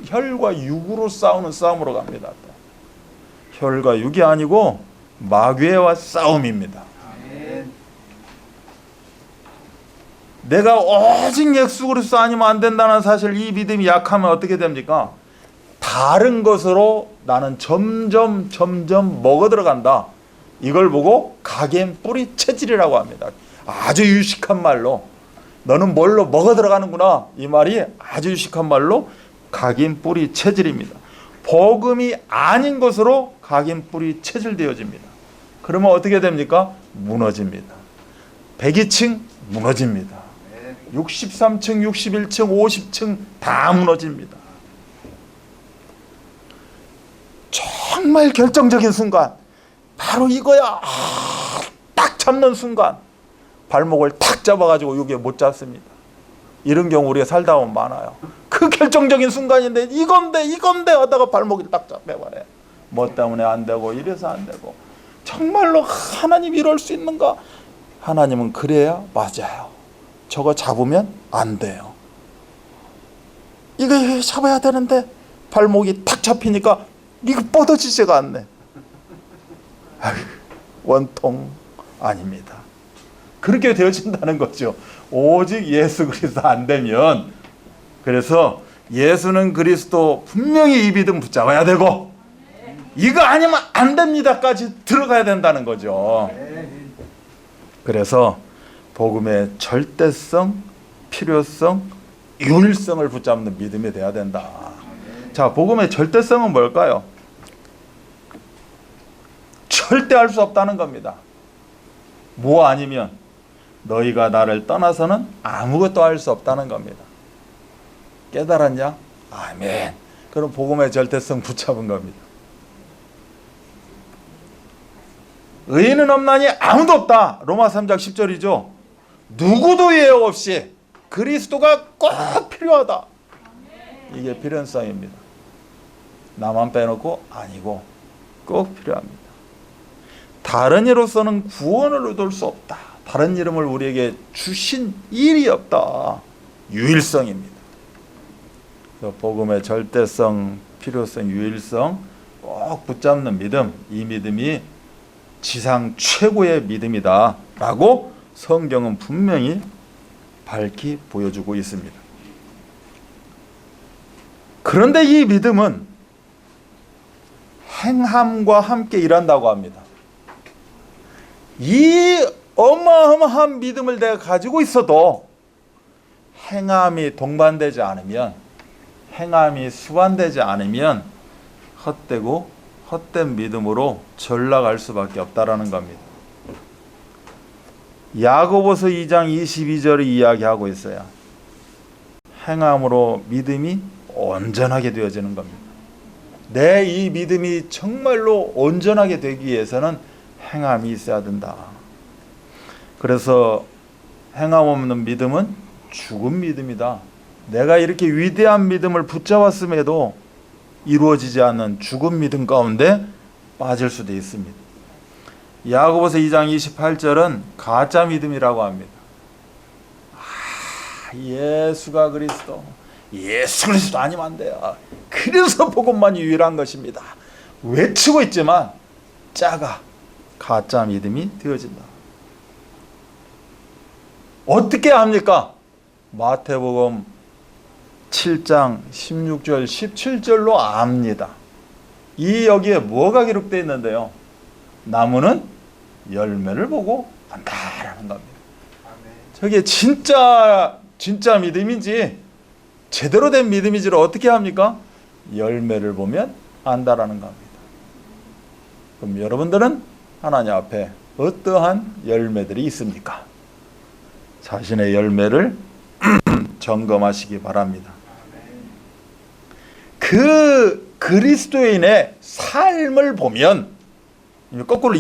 혈과 육으로 싸우는 싸움으로 갑니다. 또. 혈과 육이 아니고 마귀와 싸움입니다. 내가 오직 예수 그리스도 아니면 안 된다는 사실, 이 믿음이 약하면 어떻게 됩니까? 다른 것으로 나는 점점 먹어 들어간다. 이걸 보고 각인 뿌리 체질이라고 합니다. 아주 유식한 말로, 너는 뭘로 먹어 들어가는구나, 이 말이 아주 유식한 말로 각인 뿌리 체질입니다. 복음이 아닌 것으로 각인 뿌리 체질되어집니다. 그러면 어떻게 됩니까? 무너집니다. 백이층 무너집니다. 63층, 61층, 50층 다 무너집니다. 정말 결정적인 순간, 바로 이거야. 딱 잡는 순간 발목을 탁 잡아가지고 여기에 못 잡습니다. 이런 경우 우리가 살다 보면 많아요. 그 결정적인 순간인데 이건데 하다가 발목이 딱 잡혀버려요. 뭐 때문에 안 되고 이래서 안 되고. 정말로 하나님 이럴 수 있는가? 하나님은 그래야 맞아요. 저거 잡으면 안 돼요. 이거 잡아야 되는데 발목이 탁 잡히니까 이거 뻗어지지가 않네. 원통 아닙니다. 그렇게 되어진다는 거죠. 오직 예수 그리스도 안 되면. 그래서 예수는 그리스도 분명히 이 믿음 붙잡아야 되고 이거 아니면 안 됩니다까지 들어가야 된다는 거죠. 그래서 복음의 절대성, 필요성, 유일성을 붙잡는 믿음이 돼야 된다. 자, 복음의 절대성은 뭘까요? 절대 할 수 없다는 겁니다. 뭐 아니면 너희가 나를 떠나서는 아무것도 할 수 없다는 겁니다. 깨달았냐? 아멘. 그럼 복음의 절대성 붙잡은 겁니다. 의인은 없나니 아무도 없다. 로마 3장 10절이죠. 누구도 예외 없이 그리스도가 꼭 필요하다. 이게 필연성입니다. 나만 빼놓고 아니고 꼭 필요합니다. 다른 이로서는 구원을 얻을 수 없다. 다른 이름을 우리에게 주신 일이 없다. 유일성입니다. 그래서 복음의 절대성, 필요성, 유일성 꼭 붙잡는 믿음, 이 믿음이 지상 최고의 믿음이다 라고 성경은 분명히 밝히 보여주고 있습니다. 그런데 이 믿음은 행함과 함께 일한다고 합니다. 이 어마어마한 믿음을 내가 가지고 있어도 행함이 동반되지 않으면, 행함이 수반되지 않으면 헛되고 헛된 믿음으로 전락할 수밖에 없다라는 겁니다. 야고보서 2장 22절을 이야기하고 있어요. 행함으로 믿음이 온전하게 되어지는 겁니다. 내 이 믿음이 정말로 온전하게 되기 위해서는 행함이 있어야 된다. 그래서 행함 없는 믿음은 죽은 믿음이다. 내가 이렇게 위대한 믿음을 붙잡았음에도 이루어지지 않는 죽은 믿음 가운데 빠질 수도 있습니다. 야고보서 2장 28절은 가짜 믿음이라고 합니다. 예수가 그리스도, 예수 그리스도 아니면 안 돼요. 그래서 복음만이 유일한 것입니다. 외치고 있지만 작아. 가짜 믿음이 되어진다. 어떻게 합니까? 마태복음 7장 16절 17절로 압니다. 이 여기에 뭐가 기록되어 있는데요? 나무는 열매를 보고 안다라는 겁니다. 저게 진짜 믿음인지 제대로 된 믿음인지를 어떻게 합니까? 열매를 보면 안다라는 겁니다. 그럼 여러분들은 하나님 앞에 어떠한 열매들이 있습니까? 자신의 열매를 점검하시기 바랍니다. 그 그리스도인의 삶을 보면, 거꾸로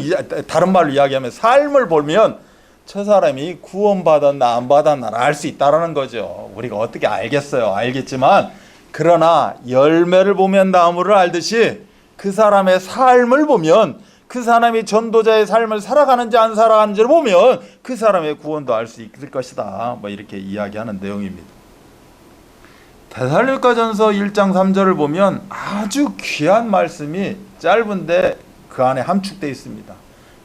다른 말로 이야기하면 삶을 보면 저 사람이 구원받았나 안 받았나를 알 수 있다는 거죠. 우리가 어떻게 알겠어요? 알겠지만 그러나 열매를 보면 나무를 알듯이 그 사람의 삶을 보면, 그 사람이 전도자의 삶을 살아가는지 안 살아가는지를 보면 그 사람의 구원도 알 수 있을 것이다. 뭐 이렇게 이야기하는 내용입니다. 데살로니가전서 1장 3절을 보면 아주 귀한 말씀이 짧은데 그 안에 함축되어 있습니다.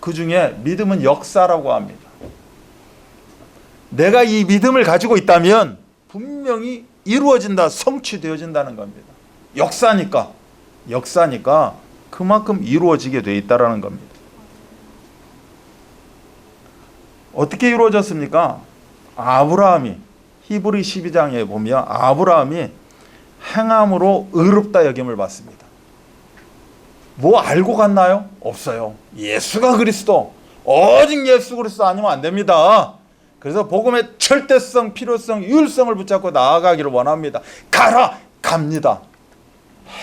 그 중에 믿음은 역사라고 합니다. 내가 이 믿음을 가지고 있다면 분명히 이루어진다, 성취되어진다는 겁니다. 역사니까 그만큼 이루어지게 되어 있다는 겁니다. 어떻게 이루어졌습니까? 아브라함이 히브리 12장에 보면 아브라함이 행함으로 의롭다 여김을 받습니다. 뭐 알고 갔나요? 없어요. 예수가 그리스도, 오직 예수 그리스도 아니면 안 됩니다. 그래서 복음의 절대성, 필요성, 유일성을 붙잡고 나아가기를 원합니다. 가라! 갑니다.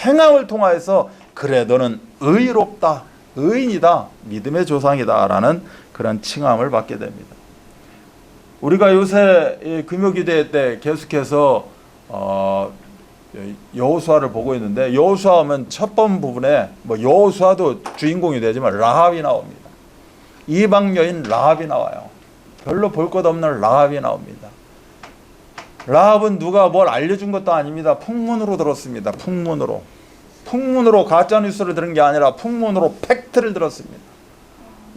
행함을 통하여서 그래 너는 의롭다, 의인이다, 믿음의 조상이다 라는 그런 칭함을 받게 됩니다. 우리가 요새 금요기대 때 계속해서 여호수아를 보고 있는데, 여호수아하면 첫 번 부분에 여호수아도 주인공이 되지만 라합이 나옵니다. 이방 여인 라합이 나와요. 별로 볼 것 없는 라합이 나옵니다. 라합은 누가 뭘 알려준 것도 아닙니다. 풍문으로 들었습니다. 풍문으로 가짜 뉴스를 들은 게 아니라 풍문으로 팩트를 들었습니다.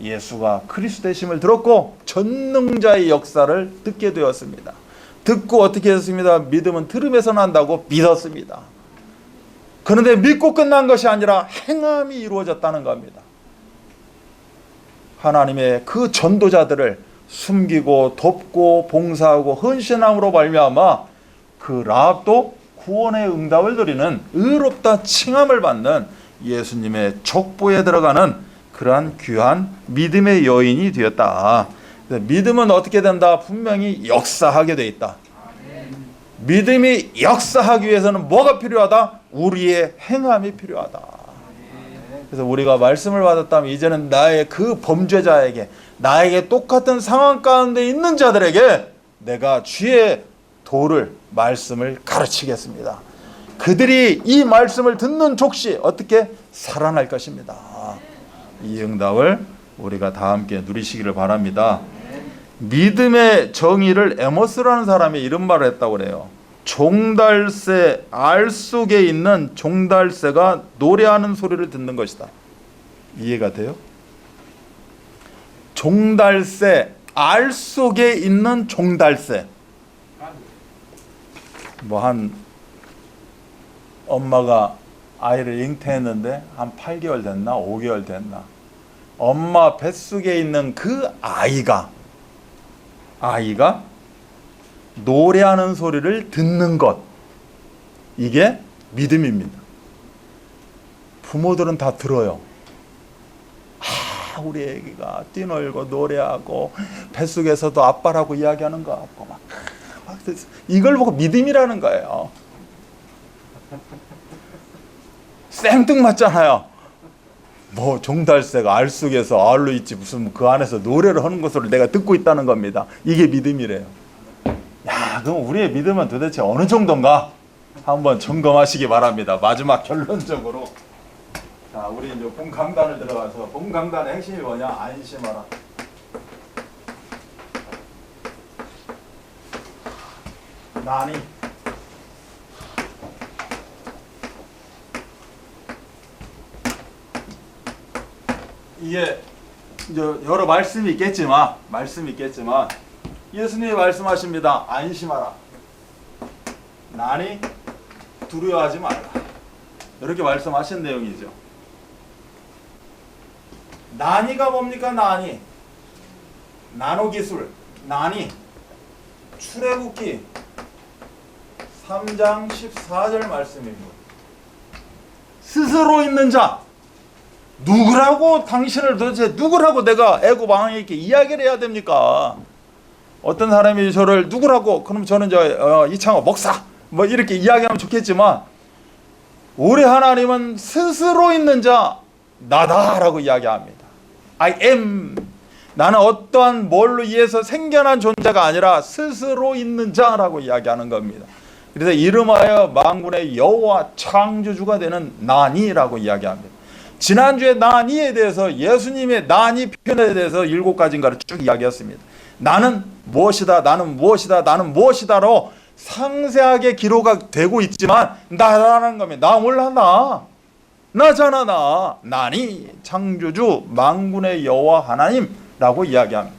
예수가 그리스도이심을 들었고 전능자의 역사를 듣게 되었습니다. 듣고 어떻게 했습니다? 믿음은 들음에서 난다고 믿었습니다. 그런데 믿고 끝난 것이 아니라 행함이 이루어졌다는 겁니다. 하나님의 그 전도자들을 숨기고 돕고 봉사하고 헌신함으로 말미암아 그 라합도 구원의 응답을 드리는 의롭다 칭함을 받는 예수님의 족보에 들어가는 그러한 귀한 믿음의 여인이 되었다. 믿음은 어떻게 된다? 분명히 역사하게 돼 있다. 믿음이 역사하기 위해서는 뭐가 필요하다? 우리의 행함이 필요하다. 그래서 우리가 말씀을 받았다면 이제는 나의 그 범죄자에게, 나에게 똑같은 상황 가운데 있는 자들에게 내가 주의 도를, 말씀을 가르치겠습니다. 그들이 이 말씀을 듣는 족시 어떻게 살아날 것입니다. 이 응답을 우리가 다 함께 누리시기를 바랍니다. 믿음의 정의를 에모스라는 사람이 이런 말을 했다고 그래요. 종달새 알 속에 있는 종달새가 노래하는 소리를 듣는 것이다. 이해가 돼요? 종달새 알 속에 있는 종달새. 한 엄마가 아이를 잉태했는데 한 8개월 됐나 5개월 됐나, 엄마 뱃속에 있는 그 아이가 노래하는 소리를 듣는 것, 이게 믿음입니다. 부모들은 다 들어요. 우리 애기가 뛰놀고 노래하고 뱃속에서도 아빠라고 이야기하는 거 같고 막 이걸 보고 믿음이라는 거예요. 생뚱맞잖아요. 종달새가 알 속에서 알로 있지 무슨 그 안에서 노래를 하는 것을 내가 듣고 있다는 겁니다. 이게 믿음이래요. 그럼 우리의 믿음은 도대체 어느 정도인가? 한번 점검하시기 바랍니다. 마지막 결론적으로, 자, 우리 이제 본 강단을 들어가서, 본 강단의 핵심이 뭐냐? 안심하라. 나니 이게 이제 여러 말씀이 있겠지만 예수님이 말씀하십니다. 안심하라. 나니 두려워하지 말라. 이렇게 말씀하신 내용이죠. 나니가 뭡니까? 나노기술, 출애굽기 3장 14절 말씀입니다. 스스로 있는 자, 누구라고 당신을 도대체 누구라고 내가 애굽 왕에게 이렇게 이야기를 해야 됩니까? 어떤 사람이 저를 누구라고, 그럼 저는 이창호 목사 이렇게 이야기하면 좋겠지만, 우리 하나님은 스스로 있는 자 나다라고 이야기합니다. I am. 나는 어떠한 뭘로 의해서 생겨난 존재가 아니라 스스로 있는 자라고 이야기하는 겁니다. 그래서 이름하여 만군의 여호와 창조주가 되는 나니라고 이야기합니다. 지난주에 나니에 대해서, 예수님의 나니 표현에 대해서 7가지인가를 쭉 이야기했습니다. 나는 무엇이다, 나는 무엇이다, 나는 무엇이다로 상세하게 기록이 되고 있지만 나라는 겁니다. 나 몰라, 나잖아, 나니 창조주 만군의 여호와 하나님라고 이야기합니다.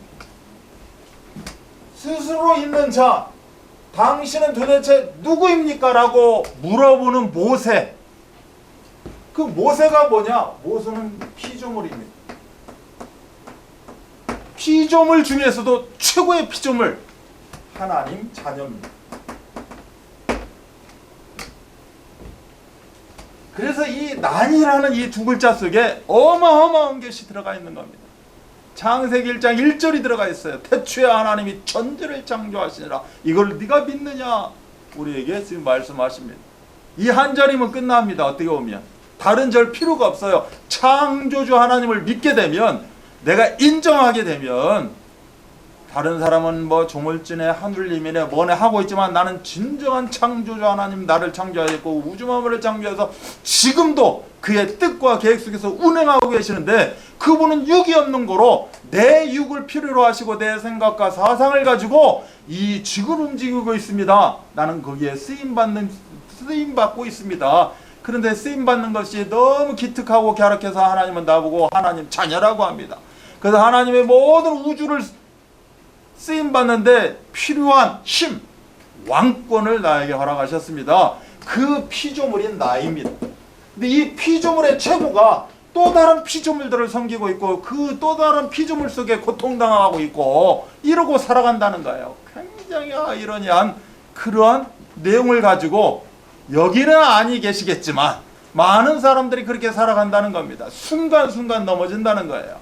스스로 있는 자, 당신은 도대체 누구입니까? 라고 물어보는 모세. 그 모세가 뭐냐? 모세는 피조물입니다. 피조물 중에서도 최고의 피조물, 하나님 자녀입니다. 그래서 이 난이라는 이 두 글자 속에 어마어마한 것이 들어가 있는 겁니다. 창세기 1장 1절이 들어가 있어요. 태초에 하나님이 천지를 창조하시니라. 이걸 네가 믿느냐? 우리에게 지금 말씀하십니다. 이 한 절이면 끝납니다. 어떻게 보면 다른 절 필요가 없어요. 창조주 하나님을 믿게 되면, 내가 인정하게 되면, 다른 사람은 뭐 조물주네 하늘님이네 뭐네 하고 있지만, 나는 진정한 창조주 하나님 나를 창조하셨고 우주 만물을 창조해서 지금도 그의 뜻과 계획 속에서 운행하고 계시는데, 그분은 육이 없는 거로 내 육을 필요로 하시고 내 생각과 사상을 가지고 이 지구를 움직이고 있습니다. 나는 거기에 쓰임받고 있습니다. 그런데 쓰임받는 것이 너무 기특하고 갸륵해서 하나님은 나보고 하나님 자녀라고 합니다. 그래서 하나님의 모든 우주를 쓰임받는데 필요한 힘, 왕권을 나에게 허락하셨습니다. 그 피조물인 나입니다. 근데 이 피조물의 최고가 또 다른 피조물들을 섬기고 있고, 그 또 다른 피조물 속에 고통당하고 있고 이러고 살아간다는 거예요. 굉장히 아이러니한 그러한 내용을 가지고, 여기는 아니 계시겠지만 많은 사람들이 그렇게 살아간다는 겁니다. 순간순간 넘어진다는 거예요.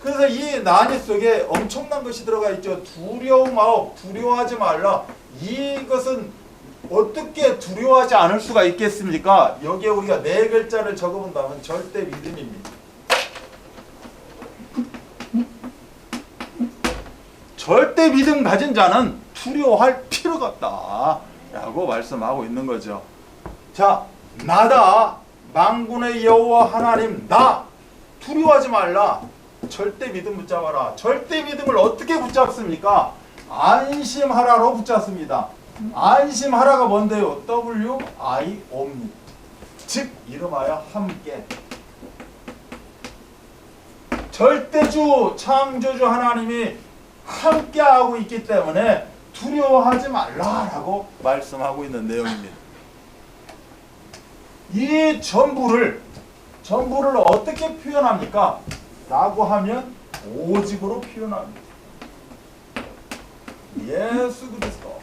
그래서 이 난이 속에 엄청난 것이 들어가 있죠. 두려움 아홉, 두려워하지 말라. 이것은 어떻게 두려워하지 않을 수가 있겠습니까? 여기에 우리가 네 글자를 적어본다면 절대 믿음입니다. 절대 믿음 가진 자는 두려워할 필요가 없다 라고 말씀하고 있는 거죠. 자, 나다 만군의 여호와 하나님 나, 두려워하지 말라. 절대 믿음 붙잡아라. 절대 믿음을 어떻게 붙잡습니까? 안심하라로 붙잡습니다. 안심하라가 뭔데요? W-I-O-M, 즉 이름하여 함께. 절대주 창조주 하나님이 함께하고 있기 때문에 두려워하지 말라라고 말씀하고 있는 내용입니다. 이 전부를 어떻게 표현합니까? 라고 하면 오직으로 표현합니다. 예수 그리스도.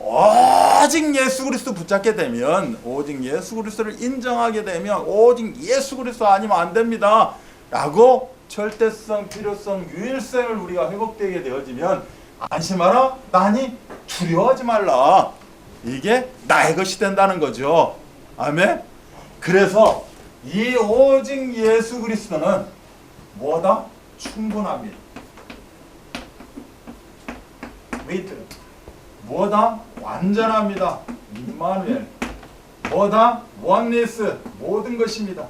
오직 예수 그리스도 붙잡게 되면, 오직 예수 그리스도를 인정하게 되면, 오직 예수 그리스도 아니면 안 됩니다 라고 절대성, 필요성, 유일성을 우리가 회복되게 되어지면, 안심하라, 나니 두려워하지 말라, 이게 나의 것이 된다는 거죠. 아멘. 그래서 이 오직 예수 그리스도는 뭐다? 충분합니다. 웨이트. 뭐다? 완전합니다. 임마누엘. 뭐다? 원리스. 모든 것입니다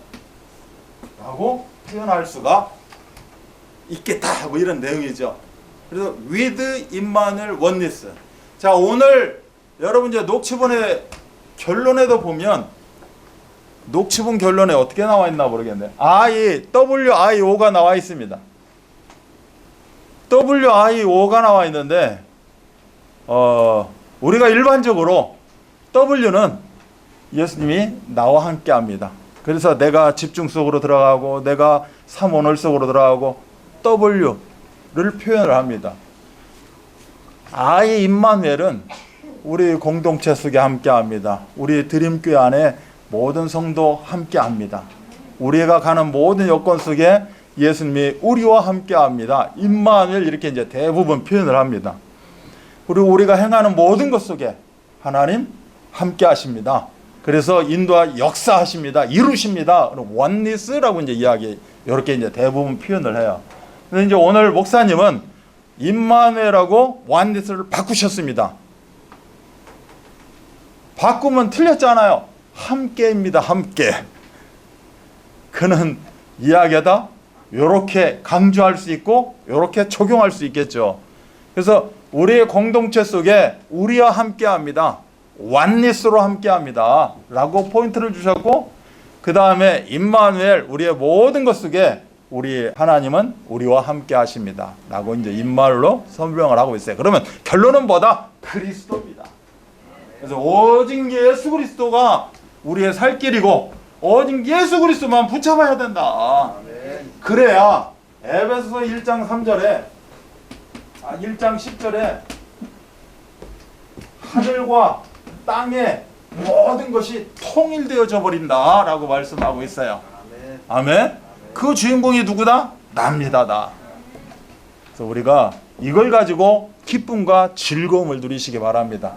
라고 표현할 수가 있겠다, 뭐 이런 내용이죠. 그래서 with 임마누엘 원리스. 자, 오늘 여러분 이제 녹취본의 결론에도 보면, 녹취본 결론에 어떻게 나와 있나 모르겠네. WIO가 나와 있습니다. WIO가 나와 있는데, 우리가 일반적으로 W는 예수님이 나와 함께 합니다. 그래서 내가 집중 속으로 들어가고, 내가 삼원을 속으로 들어가고, W를 표현을 합니다. 임마누엘은 우리 공동체 속에 함께 합니다. 우리 드림교회 안에 모든 성도 함께 합니다. 우리가 가는 모든 여건 속에 예수님이 우리와 함께 합니다. 임마누엘, 이렇게 이제 대부분 표현을 합니다. 그리고 우리가 행하는 모든 것 속에 하나님 함께 하십니다. 그래서 인도와 역사하십니다. 이루십니다. 원리스라고 이제 이렇게 이제 대부분 표현을 해요. 근데 이제 오늘 목사님은 임마누엘하고 원리스를 바꾸셨습니다. 바꾸면 틀렸잖아요. 함께입니다. 함께. 그는 이야기하다 이렇게 강조할 수 있고 이렇게 적용할 수 있겠죠. 그래서 우리의 공동체 속에 우리와 함께합니다. 원리스로 함께합니다 라고 포인트를 주셨고, 그 다음에 임마누엘, 우리의 모든 것 속에 우리 하나님은 우리와 함께 하십니다 라고 이제 임마누엘로 설명을 하고 있어요. 그러면 결론은 뭐다? 그리스도입니다. 그래서 오직 예수 그리스도가 우리의 살 길이고, 오직 예수 그리스도만 붙잡아야 된다. 그래야 에베소서 1장 3절에 1장 10절에 하늘과 땅의 모든 것이 통일되어져 버린다 라고 말씀하고 있어요. 아멘. 그 주인공이 누구다? 납니다. 그래서 우리가 이걸 가지고 기쁨과 즐거움을 누리시기 바랍니다.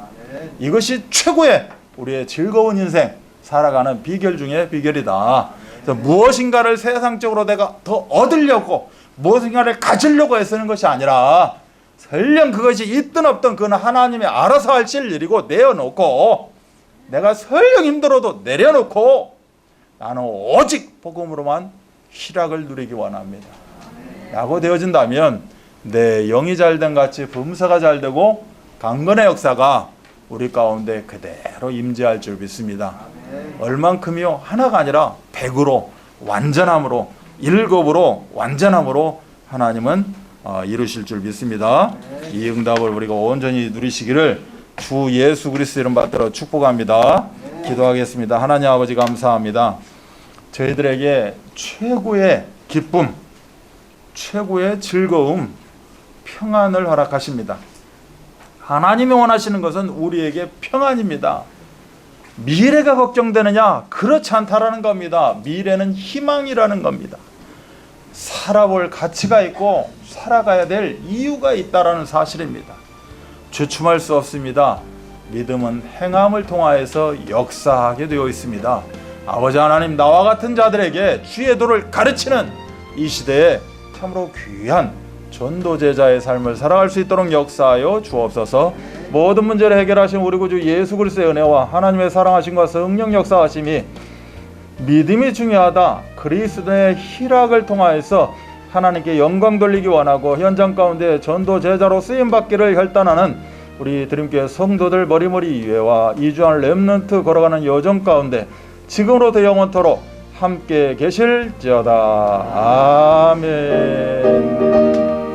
이것이 최고의 우리의 즐거운 인생 살아가는 비결 중에 비결이다. 그래서 무엇인가를 세상적으로 내가 더 얻으려고 무엇인가를 가지려고 애쓰는 것이 아니라 설령 그것이 있든 없든 그건 하나님이 알아서 하실 일이고 내어놓고 내가 설령 힘들어도 내려놓고 나는 오직 복음으로만 희락을 누리기 원합니다 라고 되어진다면 내 영이 잘된 같이 범사가 잘되고 강건의 역사가 우리 가운데 그대로 임재할 줄 믿습니다. 얼만큼이요? 하나가 아니라 100으로 완전함으로 7으로 완전함으로 하나님은 이루실 줄 믿습니다. 이 응답을 우리가 온전히 누리시기를 주 예수 그리스도 이름 받들어 축복합니다. 기도하겠습니다. 하나님 아버지 감사합니다. 저희들에게 최고의 기쁨, 최고의 즐거움, 평안을 허락하십니다. 하나님이 원하시는 것은 우리에게 평안입니다. 미래가 걱정되느냐? 그렇지 않다라는 겁니다. 미래는 희망이라는 겁니다. 살아볼 가치가 있고 살아가야 될 이유가 있다라는 사실입니다. 주춤할 수 없습니다. 믿음은 행함을 통하여서 역사하게 되어 있습니다. 아버지 하나님, 나와 같은 자들에게 주의 도를 가르치는 이 시대에 참으로 귀한 전도제자의 삶을 살아갈 수 있도록 역사하여 주옵소서. 모든 문제를 해결하신 우리 구주 예수 그리스도의 은혜와 하나님의 사랑하심과 성령 역사하심이 믿음이 중요하다. 그리스도의 희락을 통하여서 하나님께 영광 돌리기 원하고 현장 가운데 전도제자로 쓰임받기를 혈단하는 우리 드림교회 성도들 머리머리 이외와 이주한 렘넌트 걸어가는 여정 가운데 지금으로부터 영원토록 함께 계실지어다. 아멘.